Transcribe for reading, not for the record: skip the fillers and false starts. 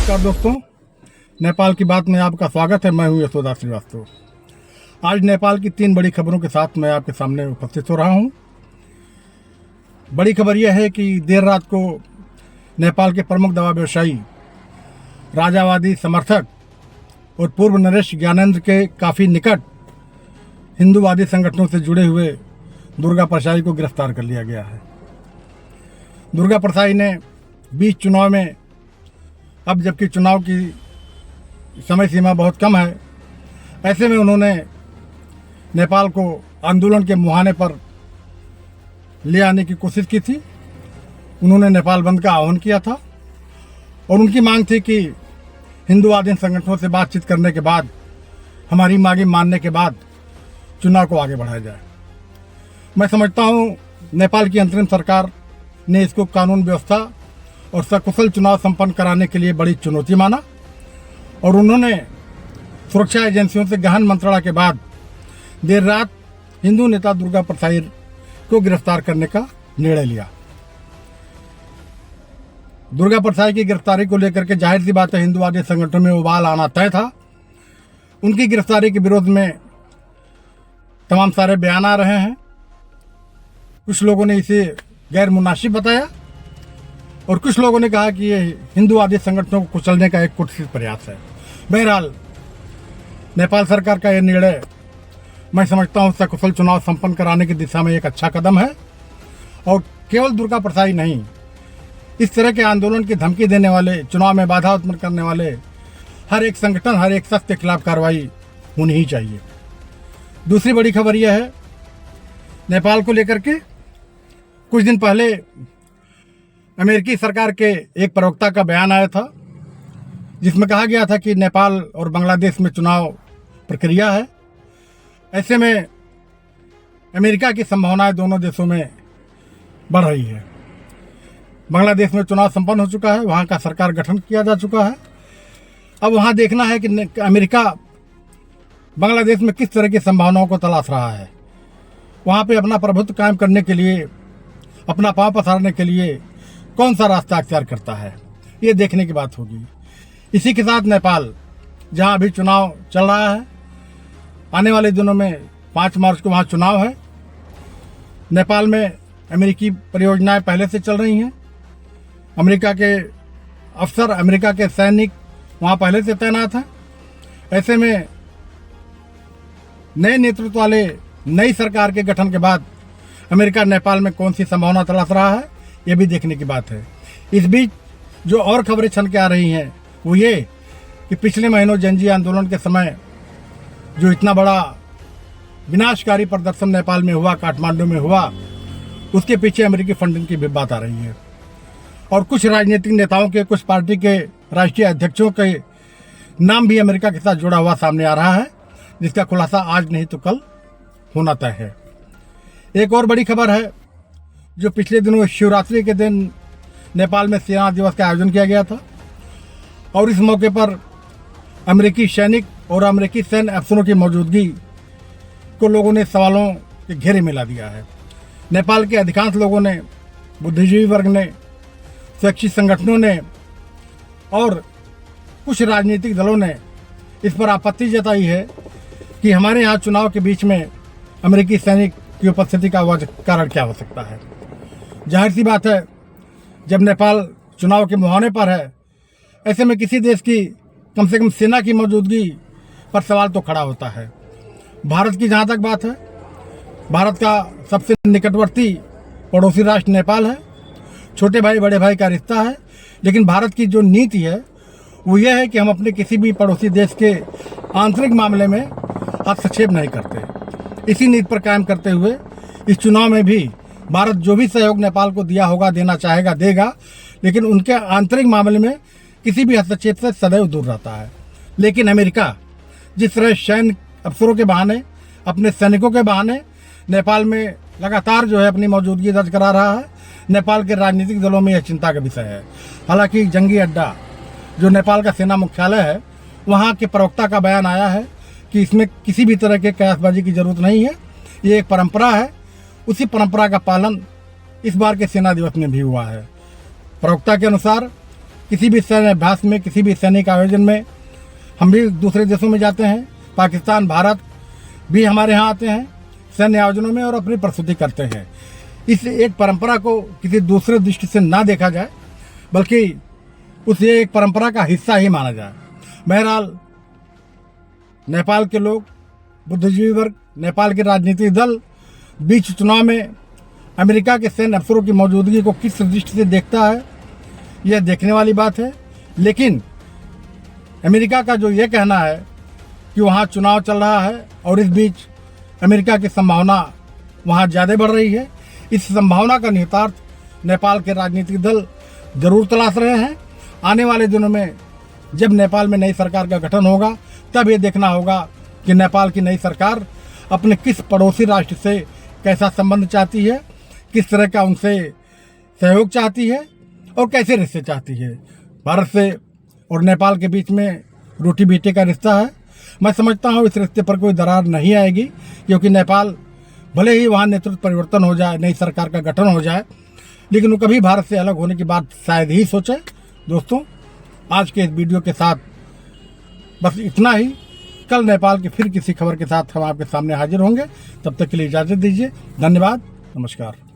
नमस्कार दोस्तों, नेपाल की बात में आपका स्वागत है। मैं हूं यशोदा श्रीवास्तव। आज नेपाल की 3 बड़ी खबरों के साथ मैं आपके सामने उपस्थित हो रहा हूं। बड़ी खबर यह है कि देर रात को नेपाल के प्रमुख दवा व्यवसायी, राजावादी समर्थक और पूर्व नरेश ज्ञानेंद्र के काफ़ी निकट हिंदूवादी संगठनों से जुड़े हुए दुर्गा परसाई को गिरफ्तार कर लिया गया है। दुर्गा परसाई ने बीच चुनाव में, अब जबकि चुनाव की समय सीमा बहुत कम है, ऐसे में उन्होंने नेपाल को आंदोलन के मुहाने पर ले आने की कोशिश की थी। उन्होंने नेपाल बंद का आह्वान किया था और उनकी मांग थी कि हिंदूवादी संगठनों से बातचीत करने के बाद, हमारी मांगे मानने के बाद चुनाव को आगे बढ़ाया जाए। मैं समझता हूँ नेपाल की अंतरिम सरकार ने इसको कानून व्यवस्था और सकुशल चुनाव संपन्न कराने के लिए बड़ी चुनौती माना और उन्होंने सुरक्षा एजेंसियों से गहन मंत्रणा के बाद देर रात हिंदू नेता दुर्गा परसाई को गिरफ्तार करने का निर्णय लिया। दुर्गा परसाई की गिरफ्तारी को लेकर के जाहिर सी बात है हिंदूवादी संगठनों में उबाल आना तय था। उनकी गिरफ्तारी के विरोध में तमाम सारे बयान आ रहे हैं। कुछ लोगों ने इसे गैर मुनासिब बताया और कुछ लोगों ने कहा कि ये हिंदूवादी संगठनों को कुचलने का एक कुत्सित प्रयास है। बहरहाल नेपाल सरकार का यह निर्णय मैं समझता हूँ सकुशल चुनाव संपन्न कराने की दिशा में एक अच्छा कदम है और केवल दुर्गा परसाई नहीं, इस तरह के आंदोलन की धमकी देने वाले, चुनाव में बाधा उत्पन्न करने वाले हर एक संगठन, हर एक शख्स के खिलाफ कार्रवाई होनी ही चाहिए। दूसरी बड़ी खबर यह है, नेपाल को लेकर के कुछ दिन पहले अमेरिकी सरकार के एक प्रवक्ता का बयान आया था जिसमें कहा गया था कि नेपाल और बांग्लादेश में चुनाव प्रक्रिया है। ऐसे में अमेरिका की संभावनाएं दोनों देशों में बढ़ रही है। बांग्लादेश में चुनाव संपन्न हो चुका है, वहाँ का सरकार गठन किया जा चुका है। अब वहाँ देखना है कि अमेरिका बांग्लादेश में किस तरह की संभावनाओं को तलाश रहा है। वहाँ पे अपना प्रभुत्व कायम करने के लिए, अपना पांव पसारने के लिए कौन सा रास्ता अख्तियार करता है, ये देखने की बात होगी। इसी के साथ नेपाल, जहाँ अभी चुनाव चल रहा है, आने वाले दिनों में 5 मार्च को वहाँ चुनाव है। नेपाल में अमेरिकी परियोजनाएं पहले से चल रही हैं। अमेरिका के अफसर, अमेरिका के सैनिक वहाँ पहले से तैनात हैं। ऐसे में नए नेतृत्व वाले नई सरकार के गठन के बाद अमेरिका नेपाल में कौन सी संभावना तलाश रहा है, ये भी देखने की बात है। इस बीच जो और खबरें छन के आ रही हैं वो ये कि पिछले महीनों जनजी आंदोलन के समय जो इतना बड़ा विनाशकारी प्रदर्शन नेपाल में हुआ, काठमांडू में हुआ, उसके पीछे अमेरिकी फंडिंग की भी बात आ रही है और कुछ राजनीतिक नेताओं के, कुछ पार्टी के राष्ट्रीय अध्यक्षों के नाम भी अमेरिका के साथ जुड़ा हुआ सामने आ रहा है, जिसका खुलासा आज नहीं तो कल होना तय है। एक और बड़ी खबर है, जो पिछले दिनों शिवरात्रि के दिन नेपाल में सेना दिवस का आयोजन किया गया था और इस मौके पर अमेरिकी सैनिक और अमेरिकी सैन्य अफसरों की मौजूदगी को लोगों ने सवालों के घेरे में ला दिया है। नेपाल के अधिकांश लोगों ने, बुद्धिजीवी वर्ग ने, शैक्षिक संगठनों ने और कुछ राजनीतिक दलों ने इस पर आपत्ति जताई है कि हमारे यहाँ चुनाव के बीच में अमेरिकी सैनिक की उपस्थिति का कारण क्या हो सकता है। जाहिर सी बात है, जब नेपाल चुनाव के मुहाने पर है, ऐसे में किसी देश की कम से कम सेना की मौजूदगी पर सवाल तो खड़ा होता है। भारत की जहाँ तक बात है, भारत का सबसे निकटवर्ती पड़ोसी राष्ट्र नेपाल है। छोटे भाई बड़े भाई का रिश्ता है, लेकिन भारत की जो नीति है वो ये है कि हम अपने किसी भी पड़ोसी देश के आंतरिक मामले में हस्तक्षेप नहीं करते। इसी नीति पर कायम करते हुए इस चुनाव में भी भारत जो भी सहयोग नेपाल को दिया होगा, देना चाहेगा, देगा, लेकिन उनके आंतरिक मामले में किसी भी हस्तक्षेप से सदैव दूर रहता है। लेकिन अमेरिका जिस तरह सैन्य अफसरों के बहाने, अपने सैनिकों के बहाने नेपाल में लगातार जो है अपनी मौजूदगी दर्ज करा रहा है, नेपाल के राजनीतिक दलों में यह चिंता का विषय है। हालांकि जंगी अड्डा जो नेपाल का सेना मुख्यालय है, वहाँ के प्रवक्ता का बयान आया है कि इसमें किसी भी तरह के कयासबाजी की जरूरत नहीं है, ये एक परंपरा है। उसी परंपरा का पालन इस बार के सेना दिवस में भी हुआ है। प्रवक्ता के अनुसार किसी भी सैन्य अभ्यास में, किसी भी सैनिक आयोजन में हम भी दूसरे देशों में जाते हैं। पाकिस्तान, भारत भी हमारे यहाँ आते हैं सैन्य आयोजनों में और अपनी प्रस्तुति करते हैं। इस एक परंपरा को किसी दूसरे दृष्टि से ना देखा जाए, बल्कि उसे एक परंपरा का हिस्सा ही माना जाए। बहरहाल नेपाल के लोग, बुद्धिजीवी वर्ग, नेपाल के राजनीतिक दल बीच चुनाव में अमेरिका के सैन्य अफसरों की मौजूदगी को किस दृष्टि से देखता है, यह देखने वाली बात है। लेकिन अमेरिका का जो ये कहना है कि वहाँ चुनाव चल रहा है और इस बीच अमेरिका की संभावना वहाँ ज़्यादा बढ़ रही है, इस संभावना का निहितार्थ नेपाल के राजनीतिक दल जरूर तलाश रहे हैं। आने वाले दिनों में जब नेपाल में नई सरकार का गठन होगा, तब ये देखना होगा कि नेपाल की नई सरकार अपने किस पड़ोसी राष्ट्र से कैसा संबंध चाहती है, किस तरह का उनसे सहयोग चाहती है और कैसे रिश्ते चाहती है। भारत से और नेपाल के बीच में रोटी बेटे का रिश्ता है। मैं समझता हूँ इस रिश्ते पर कोई दरार नहीं आएगी, क्योंकि नेपाल भले ही वहाँ नेतृत्व परिवर्तन हो जाए, नई सरकार का गठन हो जाए, लेकिन वो कभी भारत से अलग होने की बात शायद ही सोचे। दोस्तों, आज के इस वीडियो के साथ बस इतना ही। कल नेपाल की फिर किसी खबर के साथ हम आपके सामने हाजिर होंगे। तब तक के लिए इजाज़त दीजिए। धन्यवाद, नमस्कार।